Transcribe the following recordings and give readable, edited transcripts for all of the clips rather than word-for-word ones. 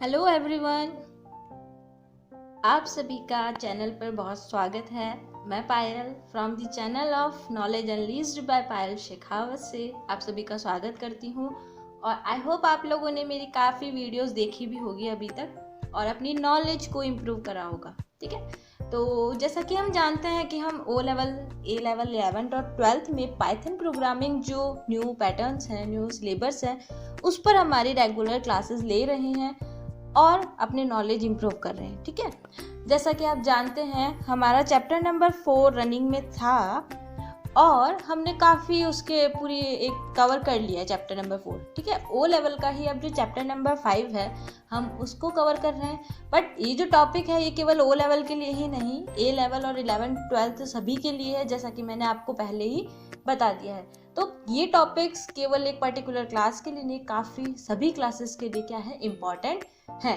Hello everyone, आप सभी का चैनल पर बहुत स्वागत है। मैं Payal from the channel of knowledge unleashed by Payal Shekhawat से आप सभी का स्वागत करती हूँ। और आई होप आप लोगों ने मेरी काफ़ी वीडियोस देखी भी होगी अभी तक और अपनी नॉलेज को इम्प्रूव करा होगा। ठीक है, तो जैसा कि हम जानते हैं कि हम ओ लेवल, ए लेवल 11th और 12th में पाइथन प्रोग्रामिंग जो न्यू पैटर्न्स हैं, न्यू सिलेबस है, उस पर हमारी रेगुलर क्लासेस ले रहे हैं और अपने नॉलेज इम्प्रूव कर रहे हैं। ठीक है, जैसा कि आप जानते हैं हमारा चैप्टर नंबर 4 रनिंग में था और हमने काफ़ी उसके पूरी एक कवर कर लिया है चैप्टर नंबर 4। ठीक है, ओ लेवल का ही अब जो चैप्टर नंबर 5 है हम उसको कवर कर रहे हैं। बट ये जो टॉपिक है ये केवल ओ लेवल के लिए ही नहीं, ए लेवल और 11th 12th सभी के लिए है, जैसा कि मैंने आपको पहले ही बता दिया है। तो ये टॉपिक्स केवल एक पर्टिकुलर क्लास के लिए नहीं, काफ़ी सभी क्लासेस के लिए क्या है, इम्पॉर्टेंट है।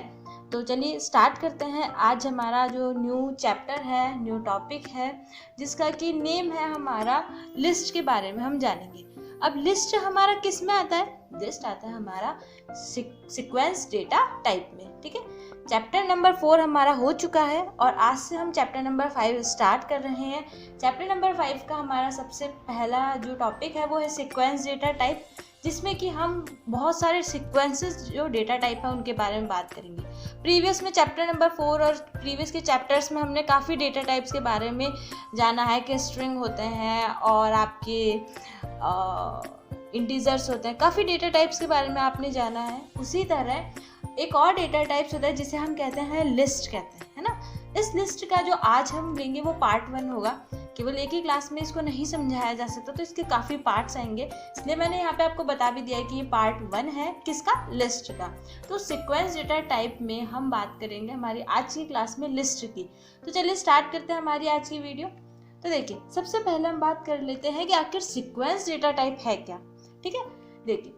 तो चलिए स्टार्ट करते हैं। आज हमारा जो न्यू चैप्टर है, न्यू टॉपिक है, जिसका कि नेम है हमारा लिस्ट के बारे में हम जानेंगे। अब लिस्ट हमारा किस में आता है? लिस्ट आता है हमारा सीक्वेंस डेटा टाइप में। ठीक है, चैप्टर नंबर 4 हमारा हो चुका है और आज से हम चैप्टर नंबर 5 स्टार्ट कर रहे हैं। चैप्टर नंबर 5 का हमारा सबसे पहला जो टॉपिक है वो है सीक्वेंस डेटा टाइप, जिसमें कि हम बहुत सारे सीक्वेंसेस जो डेटा टाइप है उनके बारे में बात करेंगे। प्रीवियस में चैप्टर नंबर 4 और प्रीवियस के चैप्टर्स में हमने काफ़ी डेटा टाइप्स के बारे में जाना है कि स्ट्रिंग होते हैं और आपके इंटीजर्स होते हैं, काफ़ी डेटा टाइप्स के बारे में आपने जाना है। उसी तरह एक और डेटा टाइप्स होता है जिसे हम कहते हैं लिस्ट कहते हैं, है ना। इस लिस्ट का जो आज हम लेंगे वो पार्ट 1 होगा। केवल एक ही क्लास में इसको नहीं समझाया जा सकता, तो इसके काफ़ी पार्ट्स आएंगे, इसलिए मैंने यहाँ पे आपको बता भी दिया है कि ये पार्ट 1 है किसका, लिस्ट का। तो सीक्वेंस डेटा टाइप में हम बात करेंगे हमारी आज की क्लास में लिस्ट की। तो चलिए स्टार्ट करते हैं हमारी आज की वीडियो। तो देखिए, सबसे पहले हम बात कर लेते हैं कि आखिर सीक्वेंस डेटा टाइप है क्या। ठीक है, देखिए,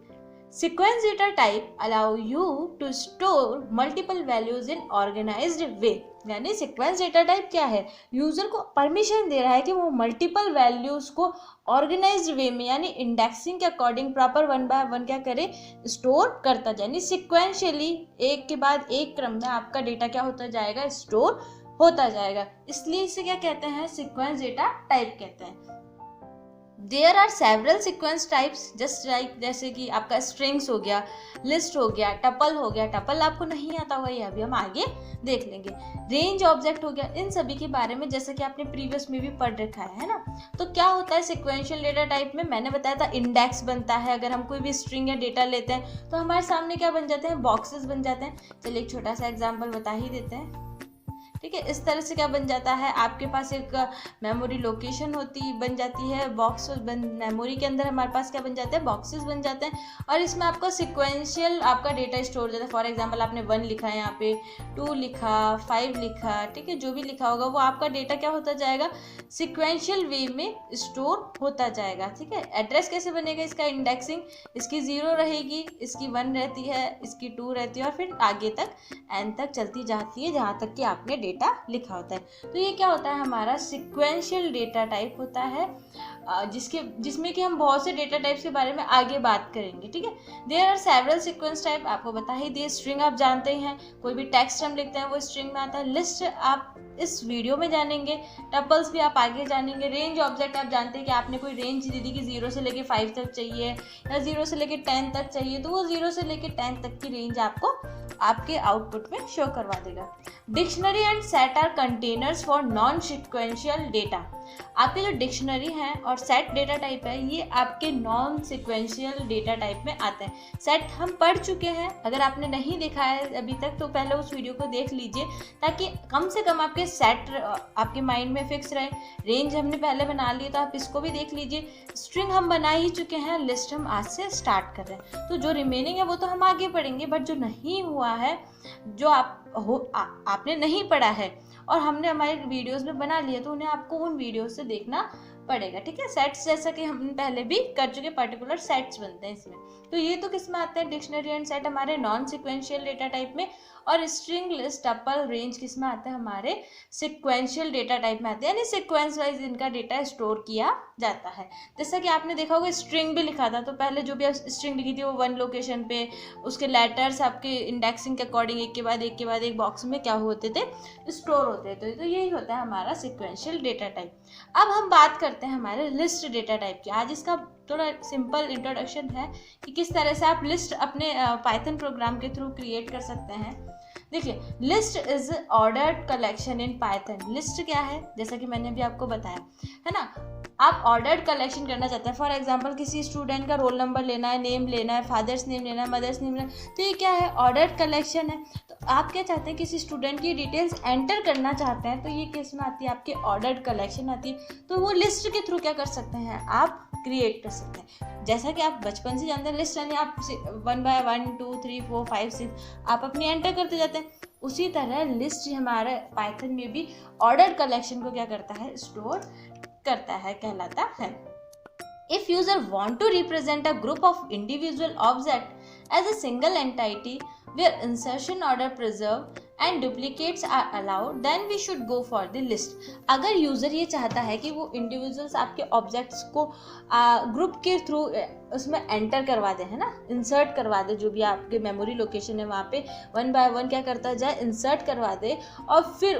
sequence data type allow you to store multiple values in organized way. यानी सीक्वेंस डेटा टाइप क्या है, यूजर को परमिशन दे रहा है कि वो मल्टीपल वैल्यूज को ऑर्गेनाइज्ड वे में यानी इंडेक्सिंग के अकॉर्डिंग प्रॉपर 1 by 1 क्या करे, स्टोर करता जाए। यानी सिक्वेंशियली एक के बाद एक क्रम में आपका डेटा क्या होता जाएगा, स्टोर होता जाएगा। इसलिए इसे क्या कहते हैं, सीक्वेंस डेटा टाइप कहते हैं। There are several sequence types just like, जैसे कि आपका स्ट्रिंग्स हो गया, लिस्ट हो गया, टपल हो गया। टपल आपको नहीं आता हुआ, ये अभी हम आगे देख लेंगे। रेंज ऑब्जेक्ट हो गया, इन सभी के बारे में जैसे कि आपने प्रीवियस में भी पढ़ रखा है ना। तो क्या होता है सिक्वेंशियल डेटा टाइप में, मैंने बताया था इंडेक्स बनता है। अगर हम कोई भी स्ट्रिंग या डेटा लेते हैं तो हमारे सामने क्या बन जाते हैं, बॉक्सेस बन जाते हैं। चलिए एक छोटा सा एग्जाम्पल बता ही देते हैं। ठीक है, इस तरह से क्या बन जाता है, आपके पास एक मेमोरी लोकेशन बन जाती है, बॉक्स मेमोरी के अंदर हमारे पास क्या बन जाते हैं, बॉक्सेस बन जाते हैं और इसमें आपका सिक्वेंशियल आपका डेटा स्टोर हो जाता है। फॉर एग्जांपल आपने 1 लिखा है, यहाँ पे 2 लिखा, 5 लिखा, ठीक है, जो भी लिखा होगा वो आपका डेटा क्या होता जाएगा, सिक्वेंशियल वे में स्टोर होता जाएगा। ठीक है, एड्रेस कैसे बनेगा, इसका इंडेक्सिंग, इसकी 0 रहेगी, इसकी 1 रहती है, इसकी 2 रहती है और फिर आगे तक n तक चलती जाती है जहाँ तक कि आपने डेटा लिखा होता है। तो ये क्या होता है, हमारा सीक्वेंशियल डेटा टाइप होता है, जिसमें कि हम बहुत से डेटा टाइप्स के बारे में आगे बात करेंगे। ठीक है, there are several sequence type, आपको बता ही दिए। स्ट्रिंग आप जानते ही हैं, कोई भी टेक्स्ट हम लिखते हैं वो स्ट्रिंग में आता है। लिस्ट आप इस वीडियो में जानेंगे, टपल्स भी आप आगे जानेंगे। रेंज ऑब्जेक्ट आप जानते हैं कि आपने कोई रेंज दे दी कि 0 से लेके 5 तक चाहिए या 0 से लेके 10 तक चाहिए, तो वो 0 से लेके 10 तक की रेंज आपको आपके आउटपुट में शो करवा देगा। Dictionary and set are containers for non sequential data. आपके जो डिक्शनरी है और सेट डेटा टाइप है ये आपके नॉन सिक्वेंशियल डेटा टाइप में आते हैं। सेट हम पढ़ चुके हैं, अगर आपने नहीं देखा है अभी तक तो पहले उस वीडियो को देख लीजिए ताकि कम से कम आपके सेट आपके माइंड में फिक्स रहे। रेंज हमने पहले बना ली तो आप इसको भी देख लीजिए। स्ट्रिंग हम बना ही चुके हैं, लिस्ट हम आज से स्टार्ट कर रहे हैं। तो जो रिमेनिंग है वो तो हम आगे पढ़ेंगे, बट जो नहीं हुआ है, जो आपने नहीं पढ़ा है और हमने हमारे वीडियोस में बना लिया, तो उन्हें आपको उन वीडियोस से देखना पड़ेगा। ठीक है, सेट्स जैसा कि हमने पहले भी कर चुके, पर्टिकुलर सेट्स बनते हैं इसमें। तो ये तो किस में आते हैं, डिक्शनरी एंड सेट हमारे नॉन सिक्वेंशियल डेटा टाइप में, और स्ट्रिंग लिस्ट टपल रेंज किस में आते हैं, हमारे सिक्वेंशियल डेटा टाइप में आते हैं, यानी सीक्वेंस वाइज इनका डेटा स्टोर किया जाता है। जैसा कि आपने देखा होगा स्ट्रिंग भी लिखा था, तो पहले जो भी स्ट्रिंग लिखी थी वो वन लोकेशन पे, उसके लेटर्स आपके इंडेक्सिंग के अकॉर्डिंग एक के बाद एक बॉक्स में क्या होते थे, स्टोर होते थे। तो यही होता है हमारा सिक्वेंशियल डेटा टाइप। अब हम बात करते हैं हमारे लिस्ट डेटा टाइप की। आज इसका थोड़ा सिंपल इंट्रोडक्शन है कि किस तरह से आप लिस्ट अपने पाइथन प्रोग्राम के थ्रू क्रिएट कर सकते हैं। देखिए, list is ordered collection in Python. List क्या है, जैसा कि मैंने अभी आपको बताया है ना, आप ऑर्डर्ड कलेक्शन करना चाहते हैं। फॉर एग्जांपल किसी स्टूडेंट का रोल नंबर लेना है, नेम लेना है, फादर्स नेम लेना है, मदर्स नेम लेना है, तो ये क्या है, ऑर्डर्ड कलेक्शन है। तो आप क्या चाहते हैं, किसी स्टूडेंट की डिटेल्स एंटर करना चाहते हैं, तो ये किस में आती है, आपकी ऑर्डर्ड कलेक्शन आती है। तो वो लिस्ट के थ्रू क्या कर सकते हैं, आप क्रिएट कर सकते हैं। जैसा कि आप बचपन से जानते हैं, लिस्ट यानी आप 1 by 1 2 3 4 5 6 आप अपनी एंटर करते जाते हैं। उसी तरह लिस्ट हमारे पाइथन में भी ऑर्डर कलेक्शन को क्या करता है, स्टोर करता है, कहलाता है। If user want to represent a group of individual object as a single entity where insertion order preserved and duplicates are allowed, then we should go for the list। अगर user ये चाहता है कि वो इंडिविजुअल्स आपके objects को group के through उसमें एंटर करवा दे, है ना, इंसर्ट करवा दे, जो भी आपके मेमोरी लोकेशन है वहाँ पे 1 by 1 क्या करता जाए, इंसर्ट करवा दे, और फिर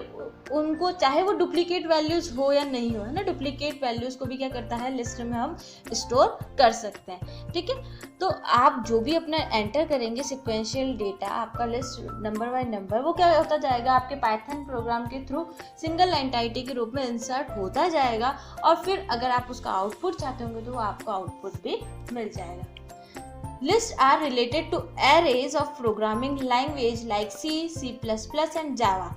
उनको चाहे वो डुप्लीकेट वैल्यूज़ हो या नहीं हो, है ना, डुप्लीकेट वैल्यूज़ को भी क्या करता है, लिस्ट में हम स्टोर कर सकते हैं। ठीक है, तो आप जो भी अपना एंटर करेंगे सिक्वेंशियल डेटा, आपका लिस्ट नंबर बाय नंबर वो क्या होता जाएगा, आपके पाइथन प्रोग्राम के थ्रू सिंगल एंटिटी के रूप में इंसर्ट होता जाएगा, और फिर अगर आप उसका आउटपुट चाहते होंगे तो वो आपको आउटपुट भी मिल जाएगा। Lists are related to arrays of programming language like C, C++ and Java।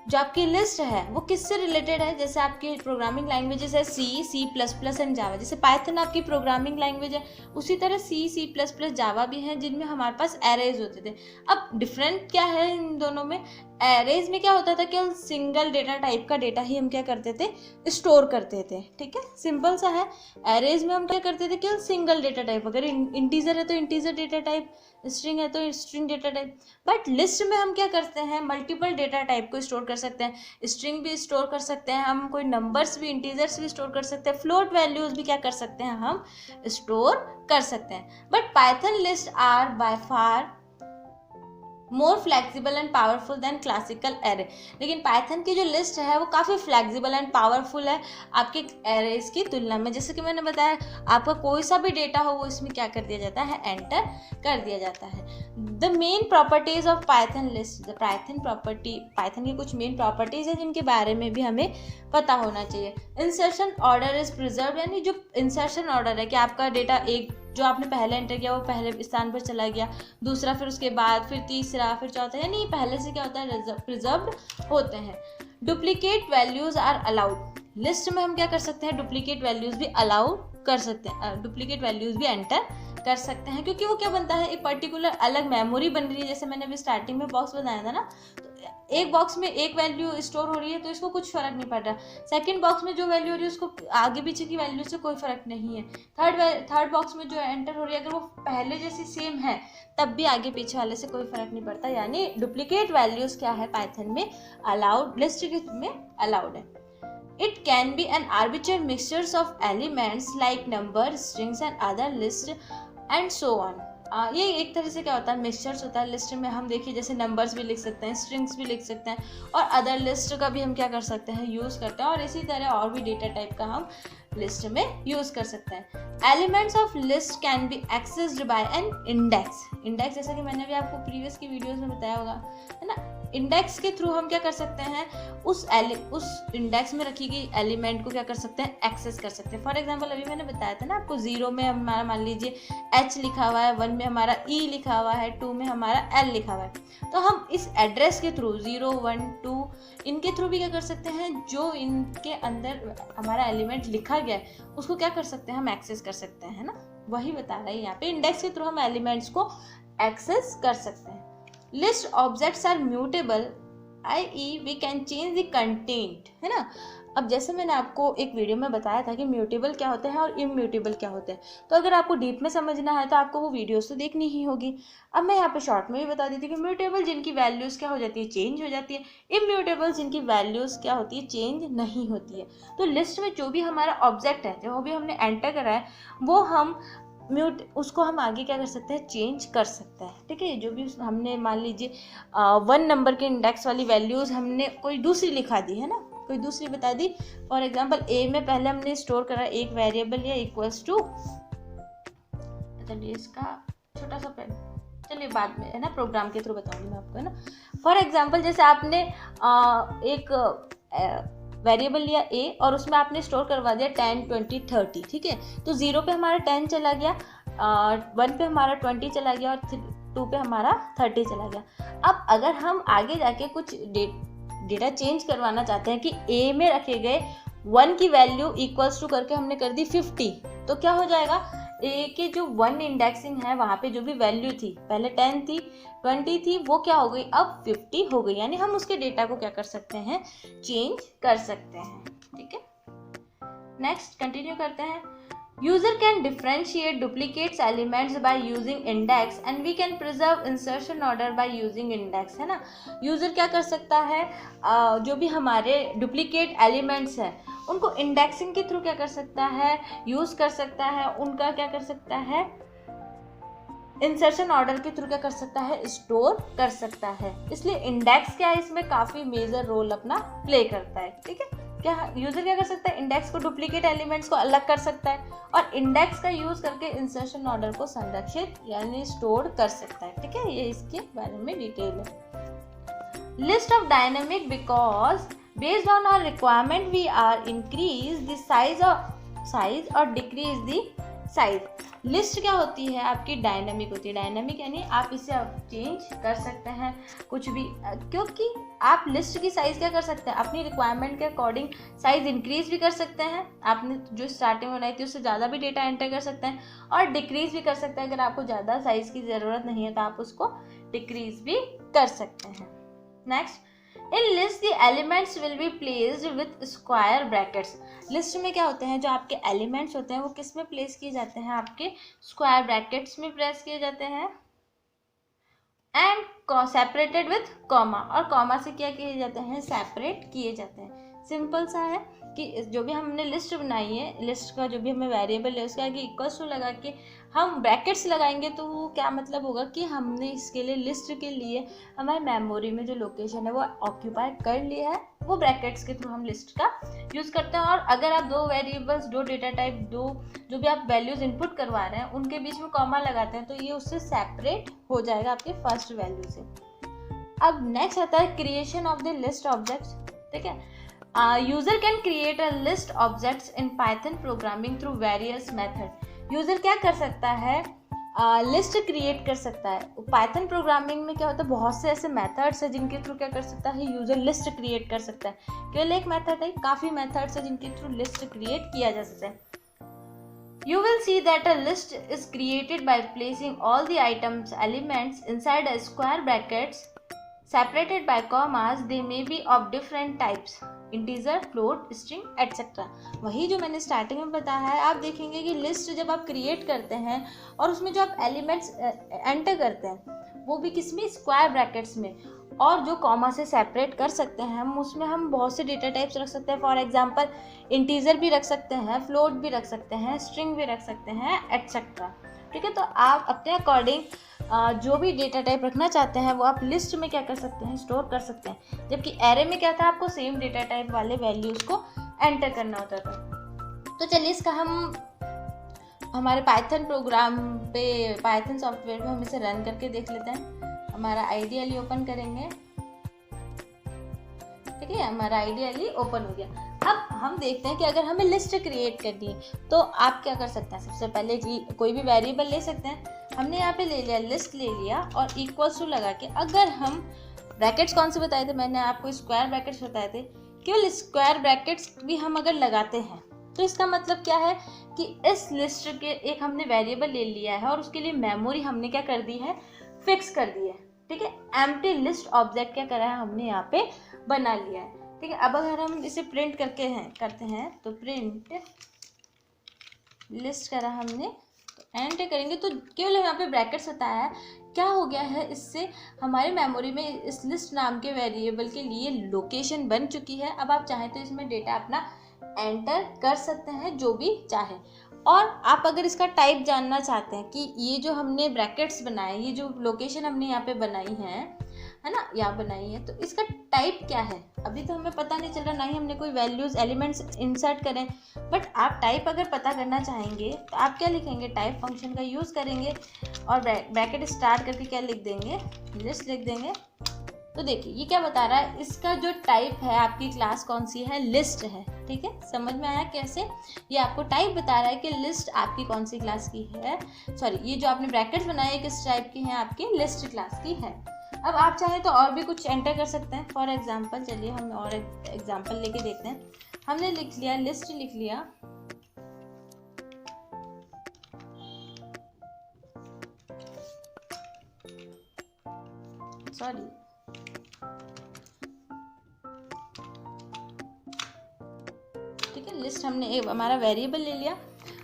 जो आपकी लिस्ट है वो किससे रिलेटेड है, जैसे आपकी प्रोग्रामिंग लैंग्वेजेस है C, C++ एंड जावा। जैसे पाइथन आपकी प्रोग्रामिंग लैंग्वेज है, उसी तरह C, C++, जावा भी हैं, जिनमें हमारे पास एरेज होते थे। अब डिफरेंट क्या है इन दोनों में, एरेज में क्या होता था, केवल सिंगल डेटा टाइप का डेटा ही हम क्या करते थे, स्टोर करते थे। ठीक है, सिंपल सा है। एरेज में हम क्या करते थे, केवल सिंगल डेटा टाइप, अगर इंटीजर है तो इंटीजर डेटा टाइप, स्ट्रिंग है तो string data type. But list में हम क्या करते हैं, मल्टीपल डेटा टाइप को स्टोर कर सकते हैं, स्ट्रिंग भी स्टोर कर सकते हैं, हम कोई नंबर्स भी, इंटीजर्स भी स्टोर कर सकते हैं, फ्लोट वैल्यूज भी क्या कर सकते हैं, हम स्टोर कर सकते हैं। But Python list are by far more flexible and powerful than classical array. लेकिन पाइथन की जो लिस्ट है वो काफ़ी फ्लैक्सिबल एंड पावरफुल है आपके एरेज की तुलना में। जैसे कि मैंने बताया, आपका कोई सा भी डेटा हो वो इसमें क्या कर दिया जाता है, एंटर कर दिया जाता है। The main properties of Python list, the Python की कुछ मेन प्रॉपर्टीज है जिनके बारे में भी हमें पता होना चाहिए। इंसर्शन ऑर्डर इज प्रिजर्व, यानी जो इंसर्शन ऑर्डर है कि आपका डेटा एक जो आपने पहले एंटर किया वो पहले स्थान पर चला गया, दूसरा फिर उसके बाद फिर तीसरा फिर चौथा, यानी पहले से क्या होता है, प्रिजर्व्ड होते हैं। Duplicate values are allowed, list में हम क्या कर सकते हैं, डुप्लीकेट वैल्यूज भी अलाउ कर सकते हैं, डुप्लीकेट वैल्यूज भी एंटर कर सकते हैं, क्योंकि वो क्या बनता है, एक पर्टिकुलर अलग मेमोरी बन रही है। जैसे मैंने अभी स्टार्टिंग में बॉक्स बताया था ना, तो एक बॉक्स में एक वैल्यू स्टोर हो रही है तो इसको कुछ फर्क नहीं पड़ रहा, सेकंड बॉक्स में जो वैल्यू हो रही है उसको आगे पीछे की वैल्यू से कोई फर्क नहीं है, थर्ड बॉक्स में जो एंटर हो रही है अगर वो पहले जैसी सेम है तब भी आगे पीछे वाले से कोई फर्क नहीं पड़ता। यानी डुप्लीकेट वैल्यूज क्या है, पाइथन में अलाउड, लिस्ट में अलाउड है। It can be an arbitrary mixtures of elements like number, strings and other list and so on। ये एक तरह से क्या होता है, मिक्सचर्स होता है। लिस्ट में हम देखिए जैसे नंबर्स भी लिख सकते हैं, स्ट्रिंग्स भी लिख सकते हैं, और अदर लिस्ट का भी हम क्या कर सकते हैं, यूज़ करते हैं, और इसी तरह और भी डेटा टाइप का हम लिस्ट में यूज़ कर सकते हैं। Elements of list can be accessed by an index. Index जैसा कि मैंने भी आपको प्रीवियस की वीडियोस में बताया होगा, है ना, इंडेक्स के थ्रू हम क्या कर सकते हैं, उस इंडेक्स में रखी गई एलिमेंट को क्या कर सकते हैं, एक्सेस कर सकते हैं। फॉर एग्जांपल अभी मैंने बताया था ना आपको, 0 में हमारा मान लीजिए H लिखा हुआ है, 1 में हमारा E लिखा हुआ है, 2 में हमारा L लिखा हुआ है, तो हम इस एड्रेस के थ्रू 0, 1, 2 इनके थ्रू भी क्या कर सकते हैं, जो इनके अंदर हमारा एलिमेंट लिखा गया है उसको क्या कर सकते हैं, हम एक्सेस कर सकते हैं, है ना, वही बता रहा है यहाँ पे, इंडेक्स के थ्रू हम एलिमेंट्स को एक्सेस कर सकते हैं। List objects are mutable, i.e. we can change the content, है ना। अब जैसे मैंने आपको एक वीडियो में बताया था कि म्यूटेबल क्या होते हैं और इम्यूटेबल क्या होते हैं, तो अगर आपको डीप में समझना है तो आपको वो वीडियोस तो देखनी ही होगी। अब मैं यहाँ पे शॉर्ट में भी बता देती हूँ कि म्यूटेबल जिनकी वैल्यूज़ क्या हो जाती है, चेंज हो जाती है, इम्यूटेबल जिनकी वैल्यूज़ क्या होती है, चेंज नहीं होती है। तो लिस्ट में जो भी हमारा ऑब्जेक्ट है, जो भी हमने एंटर करा है, वो हम उसको हम आगे क्या कर सकते हैं, चेंज कर सकते हैं। ठीक है, जो भी हमने मान लीजिए 1 नंबर के इंडेक्स वाली वैल्यूज़ हमने कोई दूसरी लिखा दी है ना, कोई दूसरी बता दी। फॉर एग्जांपल ए में पहले हमने स्टोर करा एक वेरिएबल या इक्वल्स टू, चलिए इसका छोटा सा पेन, चलिए बाद में है ना प्रोग्राम के थ्रू बताऊंगी मैं आपको, है ना। फॉर एग्जांपल जैसे आपने एक वेरिएबल लिया ए और उसमें आपने स्टोर करवा दिया 10, 20, 30। ठीक है, तो 0 पे हमारा 10 चला गया, 1 पे हमारा 20 चला गया और 2 पे हमारा 30 चला गया। अब अगर हम आगे जाके कुछ डेटा चेंज करवाना चाहते हैं कि ए में रखे गए 1 की वैल्यू इक्वल्स टू करके हमने कर दी 50, तो क्या हो जाएगा, ए के जो 1 इंडेक्सिंग है वहाँ पे जो भी वैल्यू थी, पहले 10 थी, 20 थी, वो क्या हो गई, अब 50 हो गई। यानी हम उसके डेटा को क्या कर सकते हैं, चेंज कर सकते हैं। ठीक है, नेक्स्ट कंटिन्यू करते हैं। User can differentiate duplicates elements by using index and we can preserve insertion order by using index, है ना। यूज़र क्या कर सकता है, जो भी हमारे डुप्लीकेट एलिमेंट्स हैं उनको इंडेक्सिंग के थ्रू क्या कर सकता है, यूज़ कर सकता है, उनका क्या कर सकता है, इंसर्शन ऑर्डर के थ्रू क्या कर सकता है, स्टोर कर सकता है। इसलिए इंडेक्स क्या है, इसमें काफ़ी मेजर रोल अपना प्ले करता है। ठीक है, क्या यूजर क्या कर सकता है, इंडेक्स को डुप्लीकेट एलिमेंट्स को अलग कर सकता है और इंडेक्स का यूज करके इंसर्शन ऑर्डर को संरक्षित यानी स्टोर कर सकता है। ठीक है, ये इसके बारे में डिटेल है। List of dynamic because based on our requirement we are increase the size और डिक्रीज द साइज। लिस्ट क्या होती है, आपकी डायनामिक होती है। डायनामिक यानी आप इसे चेंज कर सकते हैं कुछ भी, क्योंकि आप लिस्ट की साइज़ क्या कर सकते हैं, अपनी रिक्वायरमेंट के अकॉर्डिंग साइज़ इंक्रीज भी कर सकते हैं, आपने जो स्टार्टिंग में बनाई थी उससे ज़्यादा भी डेटा एंटर कर सकते हैं और डिक्रीज भी कर सकते हैं। अगर आपको ज़्यादा साइज़ की ज़रूरत नहीं है तो आप उसको डिक्रीज भी कर सकते हैं। Next, in list the elements will be placed with square brackets. List में क्या होते हैं, जो आपके एलिमेंट्स होते हैं वो किस में प्लेस किए जाते हैं, आपके स्क्वायर ब्रैकेट्स में प्लेस किए जाते हैं एंड सेपरेटेड विथ कॉमा, और कॉमा से क्या किए जाते हैं, सेपरेट किए जाते हैं। सिंपल सा है कि जो भी हमने लिस्ट बनाई है, लिस्ट का जो भी हमें वेरिएबल है उसके आगे इक्वल्स टू लगा के हम ब्रैकेट्स लगाएंगे तो वो क्या मतलब होगा कि हमने इसके लिए लिस्ट के लिए हमारे मेमोरी में जो लोकेशन है वो ऑक्यूपाई कर लिया है, वो ब्रैकेट्स के थ्रू हम लिस्ट का यूज़ करते हैं। और अगर आप दो वेरिएबल्स, दो डेटा टाइप, दो जो भी आप वैल्यूज़ इनपुट करवा रहे हैं उनके बीच में कॉमा लगाते हैं तो ये उससे सेपरेट हो जाएगा आपके फर्स्ट वैल्यू से। अब नेक्स्ट आता है creation of the list objects. ठीक है, user can create a list objects in Python programming through various method. User क्या कर सकता है, लिस्ट क्रिएट कर सकता है। पाइथन प्रोग्रामिंग में क्या होता है, बहुत से ऐसे मेथड्स हैं जिनके थ्रू क्या कर सकता है, यूजर लिस्ट क्रिएट कर सकता है। केवल एक मेथड है, काफ़ी मेथड्स हैं जिनके थ्रू लिस्ट क्रिएट किया जा सकता है। You will see that a list is created by placing all the items elements inside a square brackets separated by commas. They may be of different types, integer, float, string, etc. वही जो मैंने starting में बताया है, आप देखेंगे कि list जब आप क्रिएट करते हैं और उसमें जो आप एलिमेंट्स एंटर करते हैं वो भी किसमें, स्क्वायर ब्रैकेट्स में, और जो कॉमा से सेपरेट कर सकते हैं हम, उसमें हम बहुत से डेटा टाइप्स रख सकते हैं। फॉर एग्जांपल इंटीजर भी रख सकते हैं, फ्लोट भी रख सकते हैं, स्ट्रिंग भी रख सकते हैं, एटसेट्रा। ठीक है, तो आप अपने अकॉर्डिंग जो भी डेटा टाइप रखना चाहते हैं वो आप लिस्ट में क्या कर सकते हैं, स्टोर कर सकते हैं। जबकि एरे में क्या था, आपको सेम डेटा टाइप वाले वैल्यूज़ को एंटर करना होता था। तो चलिए इसका हम हमारे पाइथन प्रोग्राम पे, पाइथन सॉफ्टवेयर पे हम इसे रन करके देख लेते हैं। हमारा आइडियली ओपन करेंगे। ठीक है, हमारा आइडियली ओपन हो गया। अब हम देखते हैं कि अगर हमें लिस्ट क्रिएट करनी है तो आप क्या कर सकते हैं। सबसे पहले कोई भी वेरिएबल ले सकते हैं। हमने यहाँ पे ले लिया, लिस्ट ले लिया और इक्वल्स टू लगा के, अगर हम ब्रैकेट्स कौन से बताए थे, मैंने आपको स्क्वायर ब्रैकेट्स बताए थे, केवल स्क्वायर ब्रैकेट्स भी हम अगर लगाते हैं तो इसका मतलब क्या है कि इस लिस्ट के एक हमने वेरिएबल ले लिया है और उसके लिए मेमोरी हमने क्या कर दी है, फिक्स कर दी है। ठीक है, एम्प्टी लिस्ट ऑब्जेक्ट क्या करा है, हमने यहाँ पे बना लिया है। ठीक है। अब अगर हम इसे प्रिंट करते हैं तो प्रिंट लिस्ट करा हमने, तो एंटर करेंगे तो केवल यहाँ पे ब्रैकेट्स बताया है। क्या हो गया है, इससे हमारे मेमोरी में इस लिस्ट नाम के वेरिएबल के लिए लोकेशन बन चुकी है। अब आप चाहें तो इसमें डेटा अपना एंटर कर सकते हैं जो भी चाहे। और आप अगर इसका टाइप जानना चाहते हैं कि ये जो हमने ब्रैकेट्स बनाए, ये जो लोकेशन हमने यहाँ पे बनाई है ना, यहाँ बनाई है, तो इसका टाइप क्या है अभी तो हमें पता नहीं चल रहा, ना ही हमने कोई वैल्यूज एलिमेंट्स इंसर्ट करें। बट आप टाइप अगर पता करना चाहेंगे तो आप क्या लिखेंगे, टाइप फंक्शन का यूज़ करेंगे और ब्रैकेट स्टार्ट करके क्या लिख देंगे, लिस्ट लिख देंगे। तो देखिए ये क्या बता रहा है, इसका जो टाइप है, आपकी क्लास कौन सी है, लिस्ट है। ठीक है, समझ में आया कैसे? ये आपको टाइप बता रहा है कि लिस्ट आपकी कौन सी क्लास की है, सॉरी ये जो आपने ब्रैकेट्स बनाए किस टाइप की है, आपकी लिस्ट क्लास की है। अब आप चाहें तो और भी कुछ एंटर कर सकते हैं। फॉर एग्जाम्पल चलिए हम और एग्जाम्पल लेके देखते हैं। हमने लिख लिया, लिस्ट लिख लिया, सॉरी ठीक है, लिस्ट हमने एक हमारा वेरिएबल ले लिया।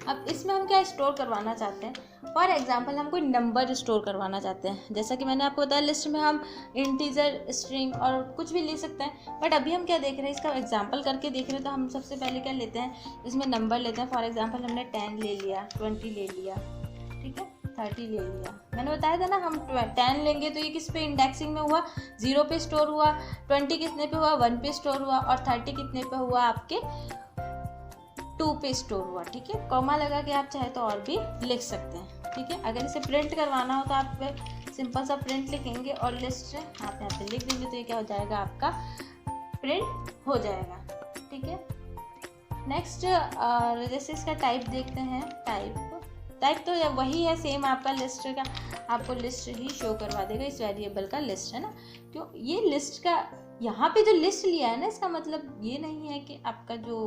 अब इसमें हम क्या स्टोर करवाना चाहते हैं, फॉर एग्जांपल हम कोई नंबर स्टोर करवाना चाहते हैं। जैसा कि मैंने आपको बताया लिस्ट में हम इंटीजर, स्ट्रिंग और कुछ भी ले सकते हैं। बट अभी हम क्या देख रहे हैं, इसका एग्जांपल करके देख रहे हैं। तो हम सबसे पहले क्या लेते हैं, इसमें नंबर लेते हैं। फॉर एग्जांपल हमने 10 ले लिया, 20 ले लिया, ठीक है, 30 ले लिया। मैंने बताया था ना हम 10 लेंगे तो ये किस पे इंडेक्सिंग में हुआ, 0 पे स्टोर हुआ। 20 कितने पे हुआ, 1 पे स्टोर हुआ। और 30 कितने पे हुआ, आपके 2 पे स्टोर हुआ। ठीक है, कॉमा लगा के आप चाहे तो और भी लिख सकते हैं। ठीक है, अगर इसे प्रिंट करवाना हो तो आप सिंपल सा प्रिंट लिखेंगे और लिस्ट आप यहाँ पे लिख देंगे तो ये क्या हो जाएगा, आपका प्रिंट हो जाएगा। ठीक है, नेक्स्ट जैसे इसका टाइप देखते हैं। टाइप तो वही है सेम आपका लिस्ट का, आपको लिस्ट ही शो करवा देगा, इस वेरिएबल का लिस्ट है ना। क्यों, ये लिस्ट का यहाँ पे जो लिस्ट लिया है ना, इसका मतलब ये नहीं है कि आपका जो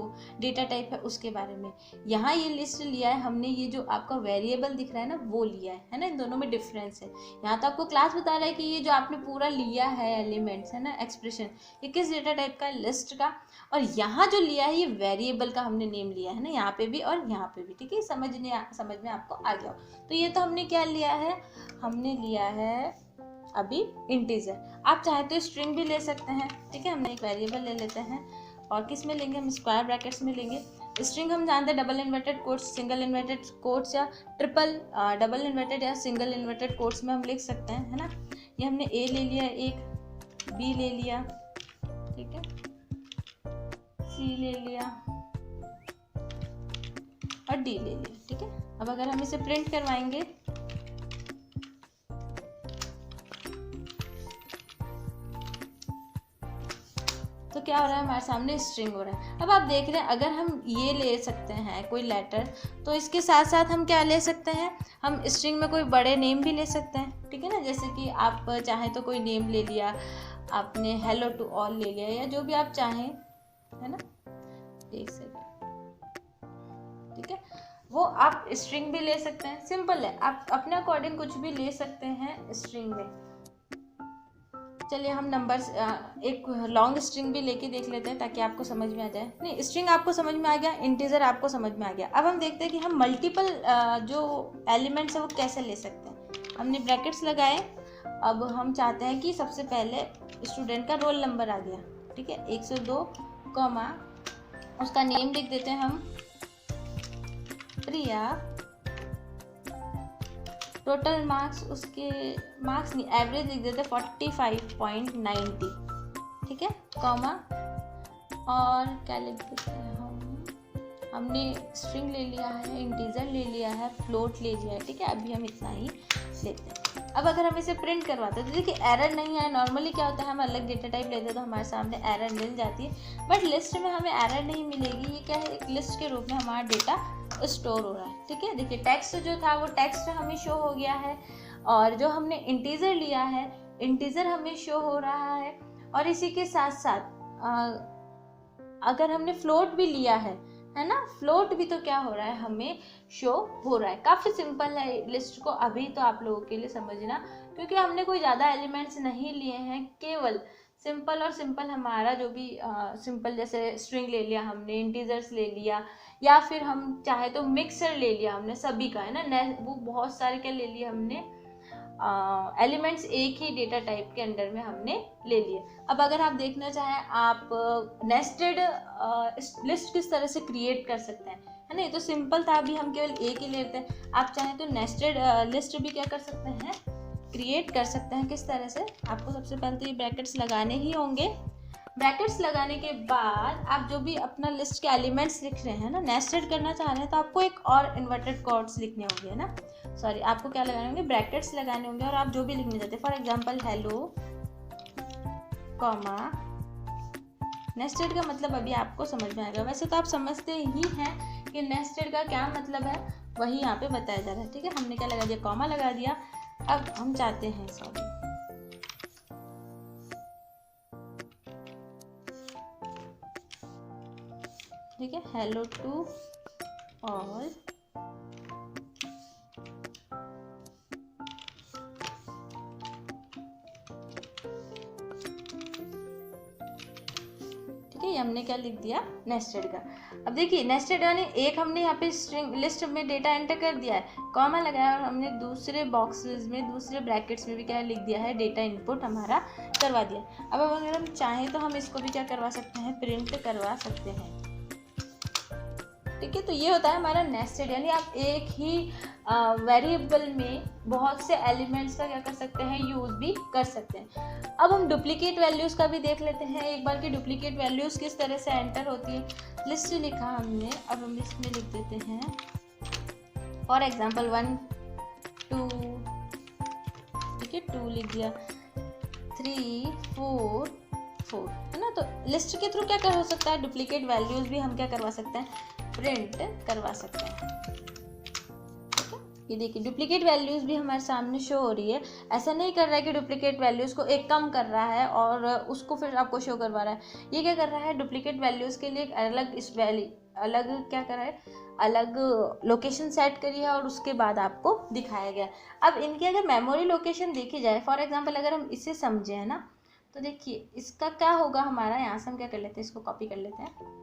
डेटा टाइप है उसके बारे में। यहाँ ये लिस्ट लिया है हमने, ये जो आपका वेरिएबल दिख रहा है ना वो लिया है ना, इन दोनों में डिफरेंस है। यहाँ तो आपको क्लास बता रहा है कि ये जो आपने पूरा लिया है एलिमेंट्स है ना, एक्सप्रेशन, ये किस डेटा टाइप का, लिस्ट का। और यहाँ जो लिया है ये वेरिएबल का हमने नेम लिया है ना, यहाँ पे भी और यहाँ पे भी। ठीक है, समझ में आपको आ गया। तो ये तो हमने क्या लिया है, हमने लिया है अभी इंटीजर। आप चाहे तो स्ट्रिंग भी ले सकते हैं। ठीक है, हमने एक वेरिएबल ले लेते हैं और किस में लेंगे, हम स्क्वायर ब्रैकेट्स में लेंगे। स्ट्रिंग हम जानते हैं double inverted quotes, single inverted quotes या ट्रिपल डबल इन्वर्टेड या सिंगल इन्वर्टेड कोट्स में हम लिख सकते हैं, है ना। ये हमने ए ले लिया, एक बी ले लिया, ठीक है, सी ले लिया और डी ले लिया। ठीक है, अब अगर हम इसे प्रिंट करवाएंगे तो क्या हो रहा है, हमारे सामने स्ट्रिंग हो रहा है। अब आप देख रहे हैं अगर हम ये ले सकते हैं कोई लेटर, तो इसके साथ साथ हम क्या ले सकते हैं, हम स्ट्रिंग में कोई बड़े नेम भी ले सकते हैं। ठीक है ना, जैसे कि आप चाहें तो कोई नेम ले लिया आपने, हेलो टू ऑल ले लिया या जो भी आप चाहें, है ना, एक सेकेंड। ठीक है, वो आप स्ट्रिंग भी ले सकते हैं, सिंपल है, आप अपने अकॉर्डिंग कुछ भी ले सकते हैं स्ट्रिंग में। चलिए हम नंबर्स एक लॉन्ग स्ट्रिंग भी लेके देख लेते हैं ताकि आपको समझ में आ जाए। नहीं, स्ट्रिंग आपको समझ में आ गया, इंटीजर आपको समझ में आ गया। अब हम देखते हैं कि हम मल्टीपल जो एलिमेंट्स है वो कैसे ले सकते हैं। हमने ब्रैकेट्स लगाए, अब हम चाहते हैं कि सबसे पहले स्टूडेंट का रोल नंबर आ गया। ठीक है, 102 कॉमा उसका नेम लिख देते हैं हम प्रिया, टोटल मार्क्स, उसके मार्क्स नहीं एवरेज लिख देते 45.90। ठीक है, कॉमा और क्या लिख देते हैं हमने स्ट्रिंग ले लिया है, इंटीजर ले लिया है, फ्लोट ले लिया है। ठीक है, अभी हम इतना ही लेते हैं। अब अगर हम इसे प्रिंट करवाते हैं तो देखिए एरर नहीं है। नॉर्मली क्या होता है, हम अलग डेटा टाइप लेते हैं तो हमारे सामने एरर मिल जाती है, बट लिस्ट में हमें एरर नहीं मिलेगी। ये क्या है, एक लिस्ट के रूप में हमारा डेटा स्टोर हो रहा है। ठीक है, देखिए टेक्स्ट जो था वो टेक्स्ट हमें शो हो गया है, और जो हमने इंटीजर लिया है इंटीजर हमें शो हो रहा है। और इसी के साथ साथ अगर हमने फ्लोट भी लिया है ना, फ्लोट भी तो क्या हो रहा है, हमें शो हो रहा है। काफ़ी सिंपल है लिस्ट को अभी तो आप लोगों के लिए समझना, क्योंकि हमने कोई ज़्यादा एलिमेंट्स नहीं लिए हैं, केवल सिंपल और सिंपल हमारा जो भी सिंपल जैसे स्ट्रिंग ले लिया हमने, इंटीजर्स ले लिया, या फिर हम चाहे तो मिक्सर ले लिया हमने सभी का, है ना, वो बहुत सारे क्या ले लिए हमने, एलिमेंट्स एक ही डेटा टाइप के अंडर में हमने ले लिए। अब अगर आप देखना चाहें आप नेस्टेड लिस्ट किस तरह से क्रिएट कर सकते हैं, है ना, ये तो सिंपल था, अभी हम केवल एक ही लेते हैं। आप चाहें तो नेस्टेड लिस्ट भी क्या कर सकते हैं, क्रिएट कर सकते हैं। किस तरह से, आपको सबसे पहले तो ये ब्रैकेट्स लगाने ही होंगे। ब्रैकेट्स लगाने के बाद आप जो भी अपना लिस्ट के एलिमेंट्स लिख रहे हैं ना, नेस्टेड करना चाह रहे हैं, तो आपको एक और इन्वर्टेड कॉर्ड्स लिखने होंगे, है ना, सॉरी आपको क्या लगाने होंगे, ब्रैकेट्स लगाने होंगे, और आप जो भी लिखने चाहते हैं, for example hello comma nested का मतलब अभी आपको समझ में आएगा। वैसे तो आप समझते ही हैं कि नेस्टेड का क्या मतलब है, वही यहाँ पे बताया जा रहा है, ठीक है। हमने क्या लगा दिया, कॉमा लगा दिया। अब हम चाहते हैं, सॉरी ठीक है, हेलो टू ऑल ये हमने क्या लिख दिया, नेस्टेड का। अब देखिए नेस्टेड यानी एक हमने यहाँ पे स्ट्रिंग लिस्ट में डेटा एंटर कर दिया है, कॉमा लगाया, और हमने दूसरे बॉक्सेस में, दूसरे ब्रैकेट्स में भी क्या लिख दिया है, डेटा इनपुट हमारा करवा दिया। अब अगर हम चाहें तो हम इसको भी क्या करवा सकते हैं, प्रिंट करवा सकते हैं, ठीक है। तो ये होता है हमारा नेस्टेड, यानी आप एक ही वेरिएबल में बहुत से एलिमेंट्स का क्या कर सकते हैं, यूज भी कर सकते हैं। अब हम डुप्लीकेट वैल्यूज़ का भी देख लेते हैं एक बार, कि डुप्लीकेट वैल्यूज़ किस तरह से एंटर होती है। लिस्ट लिखा हमने, अब हम लिस्ट में लिख देते हैं फॉर एग्जांपल 1 2, ठीक है, 2 लिख दिया, 3 4 4, है ना। तो लिस्ट के थ्रू क्या कर हो सकता है, डुप्लीकेट वैल्यूज़ भी हम क्या करवा सकते हैं, प्रिंट करवा सकते हैं। ये देखिए डुप्लीकेट वैल्यूज़ भी हमारे सामने शो हो रही है। ऐसा नहीं कर रहा है कि डुप्लीकेट वैल्यूज़ को एक कम कर रहा है और उसको फिर आपको शो करवा रहा है। ये क्या कर रहा है, डुप्लीकेट वैल्यूज़ के लिए एक अलग इस अलग क्या कर रहा है, अलग लोकेशन सेट करी है और उसके बाद आपको दिखाया गया। अब इनकी अगर मेमोरी लोकेशन देखी जाए, फॉर एग्जाम्पल अगर हम इसे समझें, है ना, तो देखिए इसका क्या होगा हमारा, यहाँ से हम क्या कर लेते हैं, इसको कॉपी कर लेते हैं,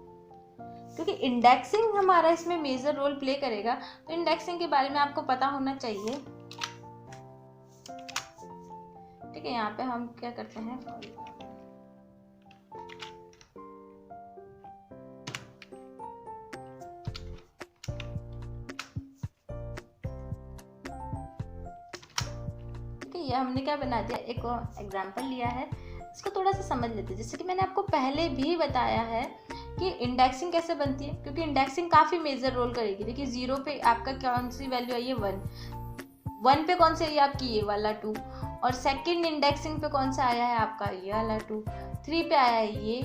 क्योंकि इंडेक्सिंग हमारा इसमें मेजर रोल प्ले करेगा। तो इंडेक्सिंग के बारे में आपको पता होना चाहिए, ठीक है। यहाँ पे हम क्या करते हैं, ठीक है, ये हमने क्या बना दिया, एक एग्जाम्पल लिया है, इसको थोड़ा सा समझ लेते हैं। जैसे कि मैंने आपको पहले भी बताया है कि इंडेक्सिंग कैसे बनती है, क्योंकि इंडेक्सिंग काफ़ी मेजर रोल करेगी। देखिए 0 पे आपका कौन सी वैल्यू आई है, 1 पे कौन सी आई है आपकी, ये वाला 2, और सेकंड इंडेक्सिंग पे कौन सा आया है आपका, ये वाला 2, 3 पे आया है ये,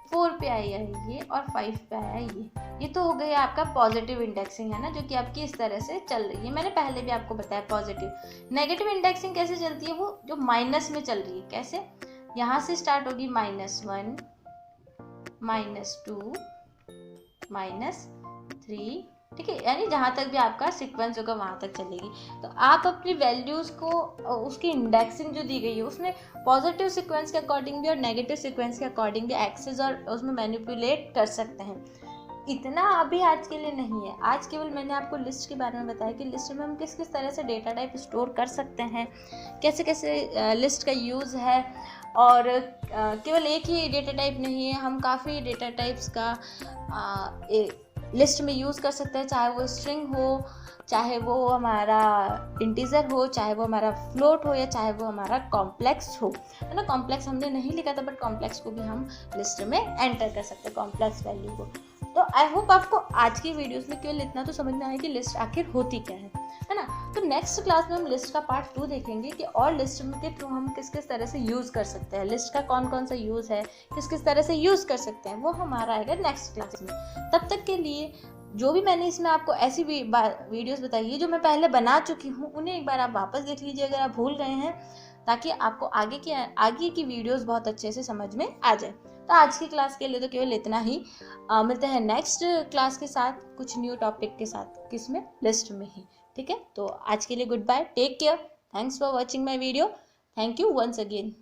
4 पे आया है ये, और 5 पे आया है ये तो हो गया आपका पॉजिटिव इंडेक्सिंग, है ना, जो कि आपकी इस तरह से चल रही है। मैंने पहले भी आपको बताया पॉजिटिव। नेगेटिव इंडेक्सिंग कैसे चलती है, वो जो माइनस में चल रही है। कैसे, यहाँ से स्टार्ट होगी -1 -2 -3, ठीक है, यानी जहाँ तक भी आपका सीक्वेंस होगा वहाँ तक चलेगी। तो आप अपनी वैल्यूज़ को, उसकी इंडेक्सिंग जो दी गई है उसमें पॉजिटिव सीक्वेंस के अकॉर्डिंग भी और नेगेटिव सीक्वेंस के अकॉर्डिंग भी एक्सेस और उसमें मैनिपुलेट कर सकते हैं। इतना अभी आज के लिए नहीं है, आज केवल मैंने आपको लिस्ट के बारे में बताया कि लिस्ट में हम किस किस तरह से डेटा टाइप स्टोर कर सकते हैं, कैसे कैसे लिस्ट का यूज़ है, और केवल एक ही डेटा टाइप नहीं है, हम काफ़ी डेटा टाइप्स का लिस्ट में यूज़ कर सकते हैं, चाहे वो स्ट्रिंग हो, चाहे वो हमारा इंटीजर हो, चाहे वो हमारा फ्लोट हो, या चाहे वो हमारा कॉम्प्लेक्स हो, है ना। कॉम्प्लेक्स हमने नहीं लिखा था, बट कॉम्प्लेक्स को भी हम लिस्ट में एंटर कर सकते हैं, कॉम्प्लेक्स वैल्यू को। तो आई होप आपको आज की वीडियोस में केवल इतना तो समझ में आया कि लिस्ट आखिर होती क्या है ना। तो नेक्स्ट क्लास में हम लिस्ट का पार्ट 2 देखेंगे कि और लिस्ट के थ्रू हम किस किस तरह से यूज़ कर सकते हैं, लिस्ट का कौन कौन सा यूज़ है, किस किस तरह से यूज़ कर सकते हैं, वो हमारा आएगा नेक्स्ट क्लास में। तब तक के लिए जो भी मैंने इसमें आपको ऐसी वीडियोस बताई है जो मैं पहले बना चुकी हूँ, उन्हें एक बार आप वापस देख लीजिए अगर आप भूल गए हैं, ताकि आपको आगे की वीडियोस बहुत अच्छे से समझ में आ जाए। तो आज की क्लास के लिए तो केवल इतना ही। मिलते हैं नेक्स्ट क्लास के साथ कुछ न्यू टॉपिक के साथ, किसमें, लिस्ट में ही, ठीक है। तो आज के लिए good bye, take care, thanks for watching my video, thank you once again.